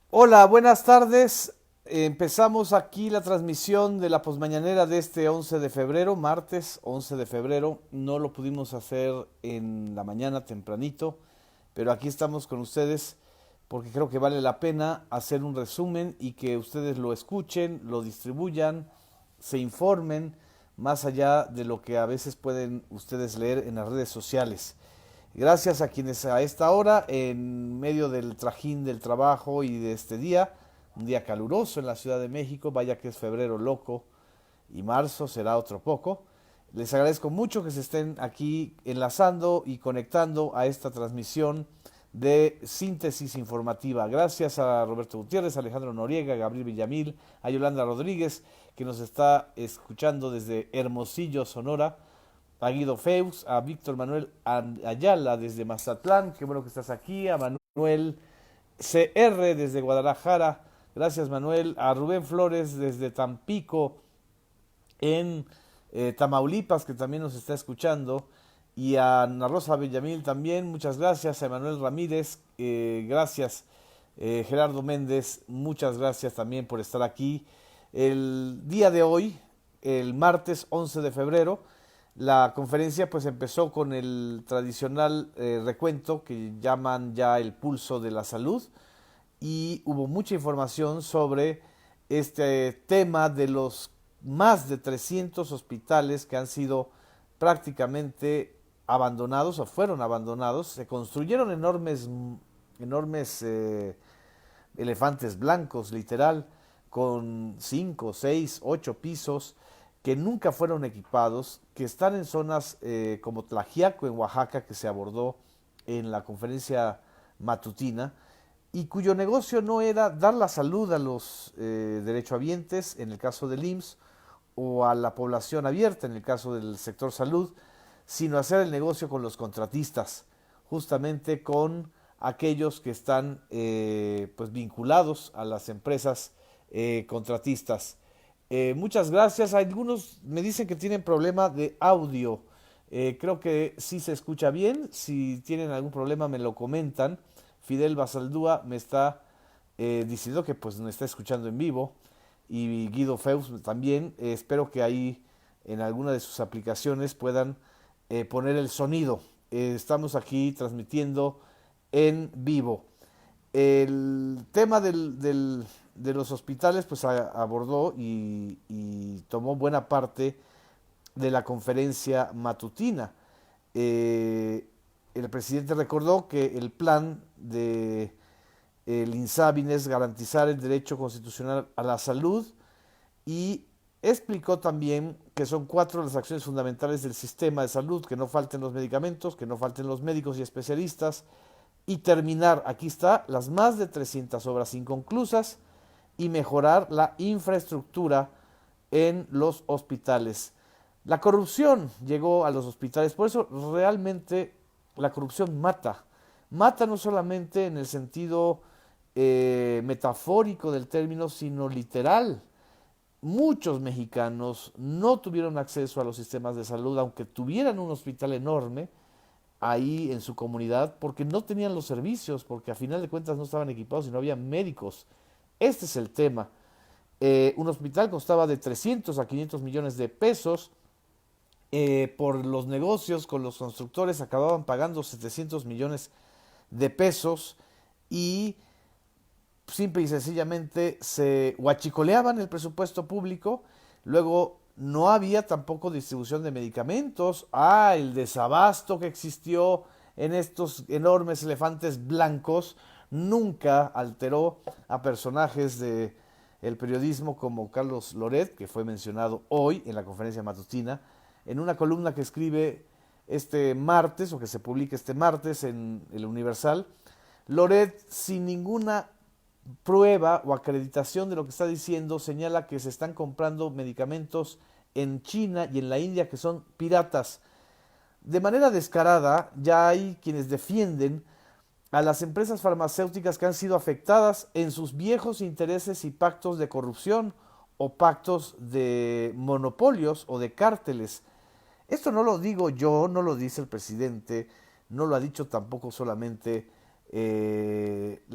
Hola, buenas tardes. Empezamos aquí la transmisión de la posmañanera de este 11 de febrero, martes 11 de febrero. No lo pudimos hacer en la mañana tempranito, pero aquí estamos con ustedes porque creo que vale la pena hacer un resumen y que ustedes lo escuchen, lo distribuyan, se informen más allá de lo que a veces pueden ustedes leer en las redes sociales. Gracias a quienes a esta hora, en medio del trajín del trabajo y de este día, un día caluroso en la Ciudad de México, vaya que es febrero loco y marzo será otro poco. Les agradezco mucho que se estén aquí enlazando y conectando a esta transmisión de síntesis informativa. Gracias a Roberto Gutiérrez, Alejandro Noriega, Gabriel Villamil, a Yolanda Rodríguez, que nos está escuchando desde Hermosillo, Sonora, a Guido Feux, a Víctor Manuel Ayala desde Mazatlán, qué bueno que estás aquí, a Manuel CR desde Guadalajara, gracias Manuel, a Rubén Flores desde Tampico, en Tamaulipas, que también nos está escuchando, y a Ana Rosa Villamil también, muchas gracias, a Emanuel Ramírez, gracias, Gerardo Méndez, muchas gracias también por estar aquí. El día de hoy, el martes 11 de febrero, la conferencia pues empezó con el tradicional recuento que llaman ya el pulso de la salud y hubo mucha información sobre este tema de los más de 300 hospitales que han sido prácticamente abandonados o fueron abandonados. Se construyeron enormes elefantes blancos, literal, con 5, 6, 8 pisos que nunca fueron equipados, que están en zonas como Tlaxiaco en Oaxaca, que se abordó en la conferencia matutina, y cuyo negocio no era dar la salud a los derechohabientes, en el caso del IMSS, o a la población abierta, en el caso del sector salud, sino hacer el negocio con los contratistas, justamente con aquellos que están pues vinculados a las empresas contratistas. Muchas gracias. Algunos me dicen que tienen problema de audio. Creo que sí se escucha bien. Si tienen algún problema me lo comentan. Fidel Basaldúa me está diciendo que pues me está escuchando en vivo y Guido Feus también. Espero que ahí en alguna de sus aplicaciones puedan poner el sonido. Estamos aquí transmitiendo en vivo. El tema de los hospitales pues abordó y tomó buena parte de la conferencia matutina. El presidente recordó que el plan de el INSABI es garantizar el derecho constitucional a la salud y explicó también que son cuatro las acciones fundamentales del sistema de salud: que no falten los medicamentos, que no falten los médicos y especialistas, y terminar, aquí está, las más de 300 obras inconclusas y mejorar la infraestructura en los hospitales. La corrupción llegó a los hospitales, por eso realmente la corrupción mata. Mata no solamente en el sentido metafórico del término, sino literal. Muchos mexicanos no tuvieron acceso a los sistemas de salud, aunque tuvieran un hospital enorme ahí en su comunidad, porque no tenían los servicios, porque a final de cuentas no estaban equipados y no había médicos. Este es el tema. Un hospital costaba de 300 a 500 millones de pesos. Por los negocios con los constructores acababan pagando 700 millones de pesos y simple y sencillamente se huachicoleaban el presupuesto público. Luego no había tampoco distribución de medicamentos. El desabasto que existió en estos enormes elefantes blancos nunca alteró a personajes de el periodismo como Carlos Loret, que fue mencionado hoy en la conferencia matutina, en una columna que escribe este martes, o que se publica este martes en el Universal. Loret, sin ninguna prueba o acreditación de lo que está diciendo, señala que se están comprando medicamentos en China y en la India que son piratas. De manera descarada, ya hay quienes defienden a las empresas farmacéuticas que han sido afectadas en sus viejos intereses y pactos de corrupción o pactos de monopolios o de cárteles. Esto no lo digo yo, no lo dice el presidente, no lo ha dicho tampoco solamente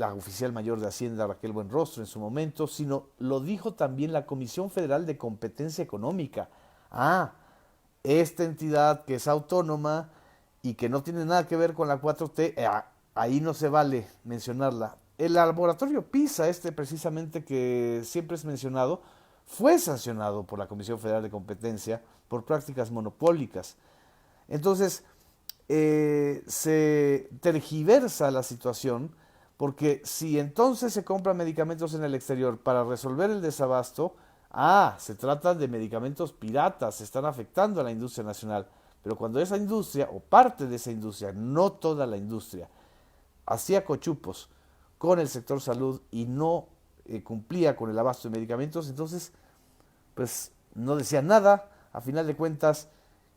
la oficial mayor de Hacienda Raquel Buenrostro en su momento, sino lo dijo también la Comisión Federal de Competencia Económica. Esta entidad que es autónoma y que no tiene nada que ver con la 4T, ahí no se vale mencionarla. El laboratorio PISA, precisamente que siempre es mencionado, fue sancionado por la Comisión Federal de Competencia por prácticas monopólicas. Entonces, se tergiversa la situación, porque si entonces se compran medicamentos en el exterior para resolver el desabasto, se trata de medicamentos piratas, se están afectando a la industria nacional. Pero cuando esa industria, o parte de esa industria, no toda la industria, hacía cochupos con el sector salud y no cumplía con el abasto de medicamentos, entonces pues no decía nada, a final de cuentas,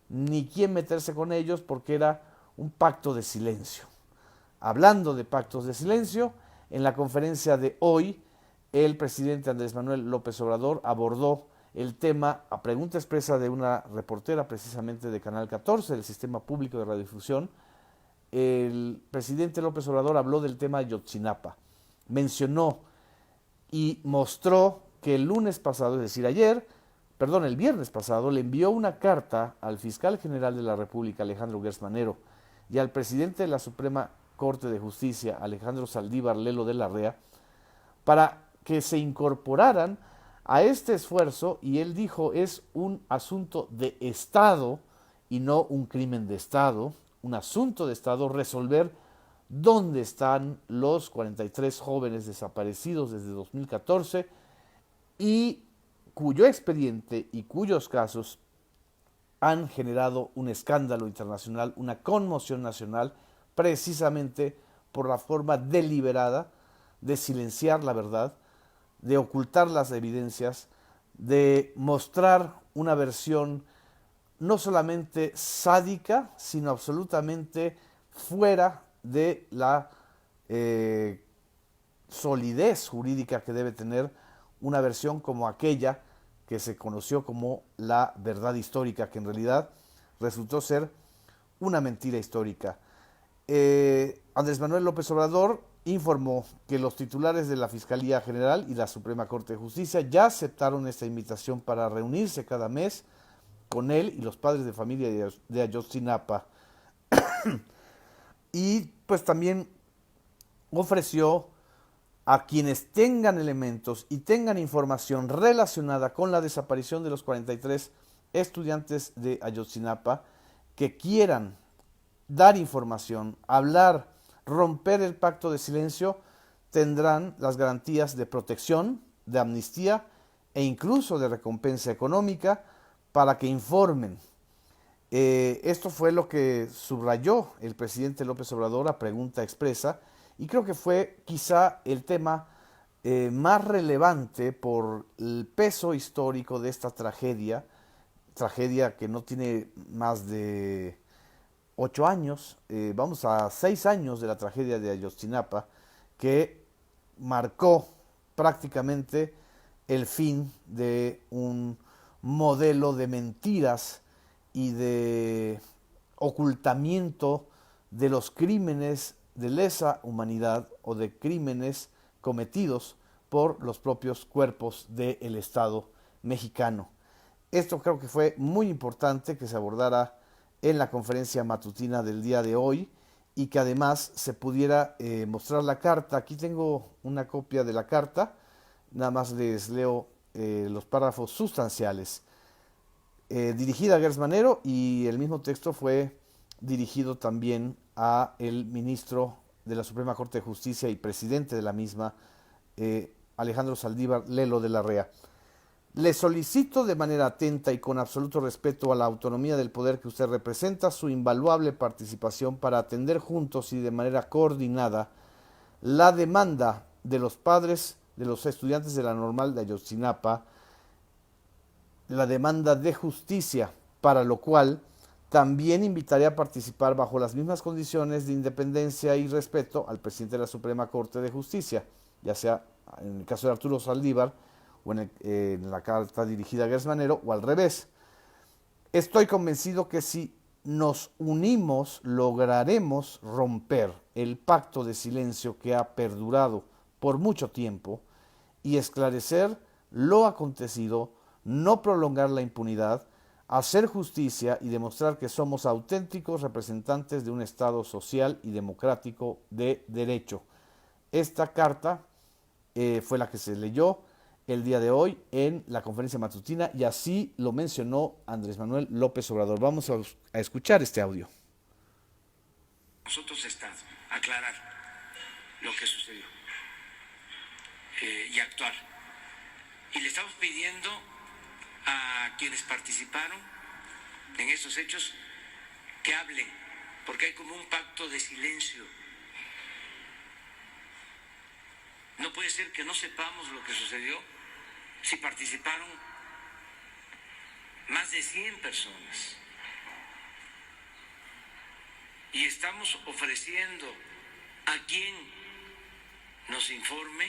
ni quién meterse con ellos, porque era un pacto de silencio. Hablando de pactos de silencio, en la conferencia de hoy, el presidente Andrés Manuel López Obrador abordó el tema a pregunta expresa de una reportera precisamente de Canal 14, del Sistema Público de Radiodifusión. El presidente López Obrador habló del tema Ayotzinapa, mencionó y mostró que el viernes pasado, le envió una carta al fiscal general de la República, Alejandro Gertz Manero, y al presidente de la Suprema Corte de Justicia, Alejandro Saldívar Lelo de la Rea, para que se incorporaran a este esfuerzo, y él dijo es un asunto de Estado y no un crimen de Estado, un asunto de Estado resolver dónde están los 43 jóvenes desaparecidos desde 2014 y cuyo expediente y cuyos casos han generado un escándalo internacional, una conmoción nacional, precisamente por la forma deliberada de silenciar la verdad, de ocultar las evidencias, de mostrar una versión no solamente sádica, sino absolutamente fuera de la solidez jurídica que debe tener una versión como aquella que se conoció como la verdad histórica, que en realidad resultó ser una mentira histórica. Andrés Manuel López Obrador informó que los titulares de la Fiscalía General y la Suprema Corte de Justicia ya aceptaron esta invitación para reunirse cada mes con él y los padres de familia de Ayotzinapa. Y pues también ofreció a quienes tengan elementos y tengan información relacionada con la desaparición de los 43 estudiantes de Ayotzinapa, que quieran dar información, hablar, romper el pacto de silencio, tendrán las garantías de protección, de amnistía e incluso de recompensa económica para que informen. Esto fue lo que subrayó el presidente López Obrador a pregunta expresa, y creo que fue quizá el tema más relevante por el peso histórico de esta tragedia que no tiene más de 8 años, vamos a 6 años de la tragedia de Ayotzinapa, que marcó prácticamente el fin de un modelo de mentiras y de ocultamiento de los crímenes de lesa humanidad o de crímenes cometidos por los propios cuerpos del Estado mexicano. Esto creo que fue muy importante que se abordara en la conferencia matutina del día de hoy y que además se pudiera mostrar la carta. Aquí tengo una copia de la carta, nada más les leo los párrafos sustanciales. Dirigida a Gertz Manero, y el mismo texto fue dirigido también a el ministro de la Suprema Corte de Justicia y presidente de la misma, Alejandro Saldívar Lelo de la Rea. Le solicito de manera atenta y con absoluto respeto a la autonomía del poder que usted representa su invaluable participación para atender juntos y de manera coordinada la demanda de los padres de los estudiantes de la Normal de Ayotzinapa, la demanda de justicia, para lo cual también invitaré a participar bajo las mismas condiciones de independencia y respeto al presidente de la Suprema Corte de Justicia, ya sea en el caso de Arturo Saldívar o en la carta dirigida a Gertz Manero, o al revés. Estoy convencido que si nos unimos, lograremos romper el pacto de silencio que ha perdurado por mucho tiempo y esclarecer lo acontecido, no prolongar la impunidad, hacer justicia y demostrar que somos auténticos representantes de un Estado social y democrático de derecho. Esta carta fue la que se leyó el día de hoy en la conferencia matutina y así lo mencionó Andrés Manuel López Obrador. Vamos a escuchar este audio. Nosotros Estado, aclarar lo que sucedió y actuar. Y le estamos pidiendo a quienes participaron en esos hechos que hablen, porque hay como un pacto de silencio. No puede ser que no sepamos lo que sucedió si participaron más de 100 personas. Y estamos ofreciendo a quien nos informe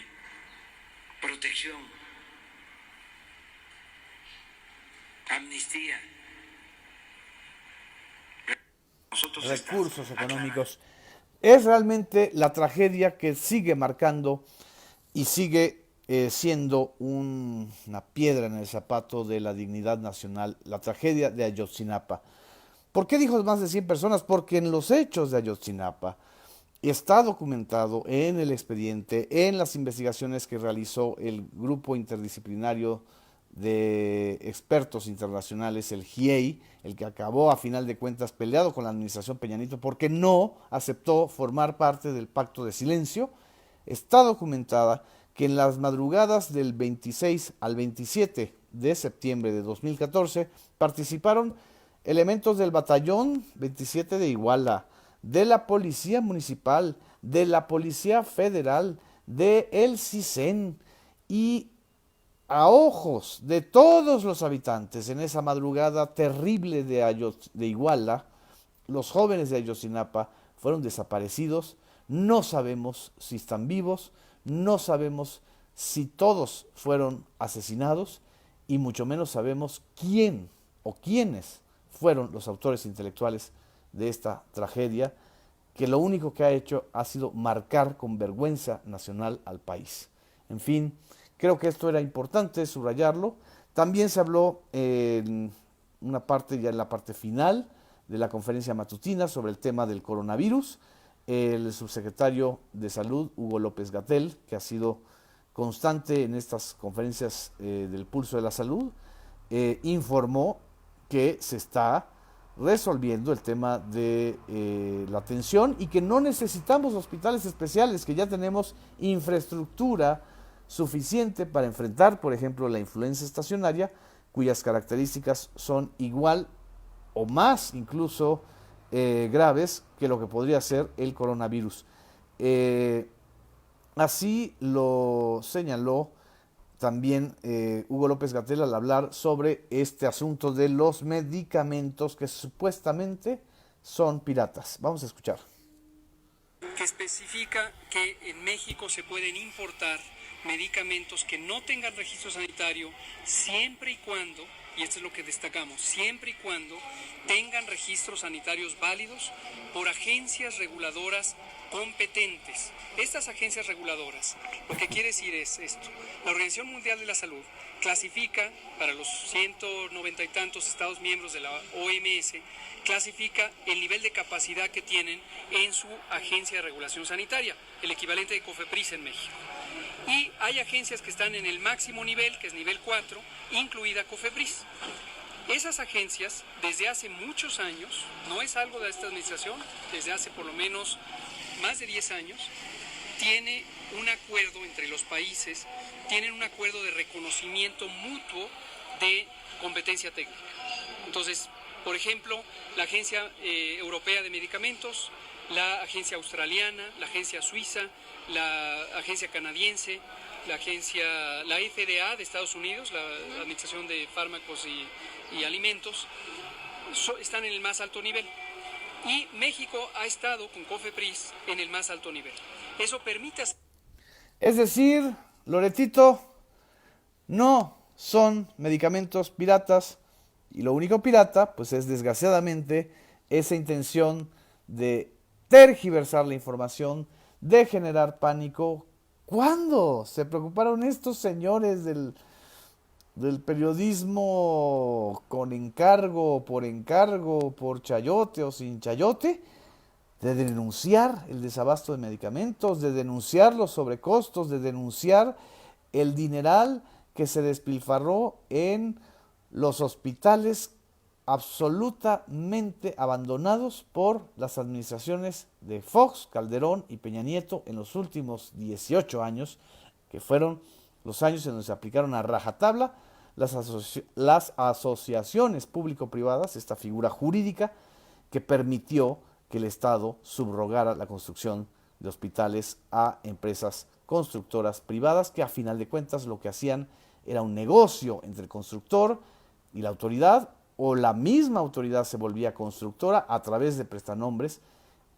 protección, amnistía, recursos económicos. Es realmente la tragedia que sigue marcando y sigue siendo una piedra en el zapato de la dignidad nacional, la tragedia de Ayotzinapa. ¿Por qué dijo más de 100 personas? Porque en los hechos de Ayotzinapa está documentado en el expediente, en las investigaciones que realizó el grupo interdisciplinario de expertos internacionales, el GIEI, el que acabó a final de cuentas peleado con la administración Peña Nieto porque no aceptó formar parte del pacto de silencio. Está documentada que en las madrugadas del 26 al 27 de septiembre de 2014 participaron elementos del batallón 27 de Iguala, de la Policía Municipal, de la Policía Federal, de el CISEN y a ojos de todos los habitantes en esa madrugada terrible de Iguala, los jóvenes de Ayotzinapa fueron desaparecidos. No sabemos si están vivos, no sabemos si todos fueron asesinados y mucho menos sabemos quién o quiénes fueron los autores intelectuales de esta tragedia que lo único que ha hecho ha sido marcar con vergüenza nacional al país. En fin, creo que esto era importante subrayarlo. También se habló en una parte, ya en la parte final de la conferencia matutina sobre el tema del coronavirus. El subsecretario de Salud, Hugo López-Gatell, que ha sido constante en estas conferencias del Pulso de la Salud, informó que se está resolviendo el tema de la atención y que no necesitamos hospitales especiales, que ya tenemos infraestructura suficiente para enfrentar, por ejemplo, la influenza estacionaria, cuyas características son igual o más incluso graves que lo que podría ser el coronavirus. Así lo señaló también Hugo López-Gatell al hablar sobre este asunto de los medicamentos que supuestamente son piratas. Vamos a escuchar. Que especifica que en México se pueden importar medicamentos que no tengan registro sanitario siempre y cuando, y esto es lo que destacamos, siempre y cuando tengan registros sanitarios válidos por agencias reguladoras competentes. Estas agencias reguladoras, lo que quiere decir es esto: la Organización Mundial de la Salud clasifica, para los 190 y tantos estados miembros de la OMS, clasifica el nivel de capacidad que tienen en su agencia de regulación sanitaria, el equivalente de COFEPRIS en México. Y hay agencias que están en el máximo nivel, que es nivel 4, incluida COFEPRIS. Esas agencias, desde hace muchos años, no es algo de esta administración, desde hace por lo menos más de 10 años, tiene un acuerdo entre los países, tienen un acuerdo de reconocimiento mutuo de competencia técnica. Entonces, por ejemplo, la Agencia Europea de Medicamentos, la Agencia Australiana, la Agencia Suiza, la Agencia Canadiense, la FDA de Estados Unidos, la Administración de Fármacos y Alimentos, están en el más alto nivel. Y México ha estado con COFEPRIS en el más alto nivel. Eso permite... Es decir, Loretito, no son medicamentos piratas y lo único pirata, pues es desgraciadamente esa intención de tergiversar la información, de generar pánico. ¿Cuándo se preocuparon estos señores del periodismo con encargo, por chayote o sin chayote, de denunciar el desabasto de medicamentos, de denunciar los sobrecostos, de denunciar el dineral que se despilfarró en los hospitales absolutamente abandonados por las administraciones de Fox, Calderón y Peña Nieto en los últimos 18 años, que fueron los años en donde se aplicaron a rajatabla las asociaciones público-privadas, esta figura jurídica que permitió que el Estado subrogara la construcción de hospitales a empresas constructoras privadas que a final de cuentas lo que hacían era un negocio entre el constructor y la autoridad, o la misma autoridad se volvía constructora a través de prestanombres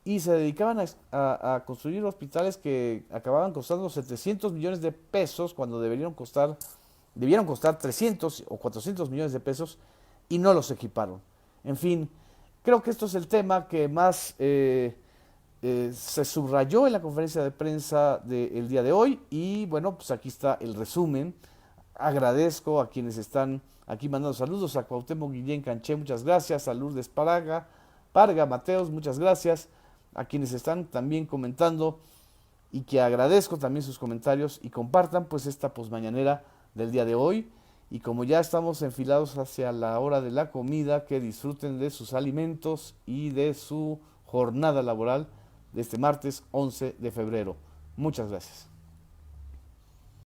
y se dedicaban a construir hospitales que acababan costando 700 millones de pesos cuando debieron costar 300 o 400 millones de pesos y no los equiparon. En fin, creo que esto es el tema que más se subrayó en la conferencia de prensa del día de hoy y bueno, pues aquí está el resumen. Agradezco a quienes están aquí mandando saludos, a Cuauhtémoc Guillén Canché, muchas gracias, a Lourdes Parga, Mateos, muchas gracias, a quienes están también comentando y que agradezco también sus comentarios y compartan pues esta posmañanera del día de hoy. Y como ya estamos enfilados hacia la hora de la comida, que disfruten de sus alimentos y de su jornada laboral de este martes 11 de febrero. Muchas gracias.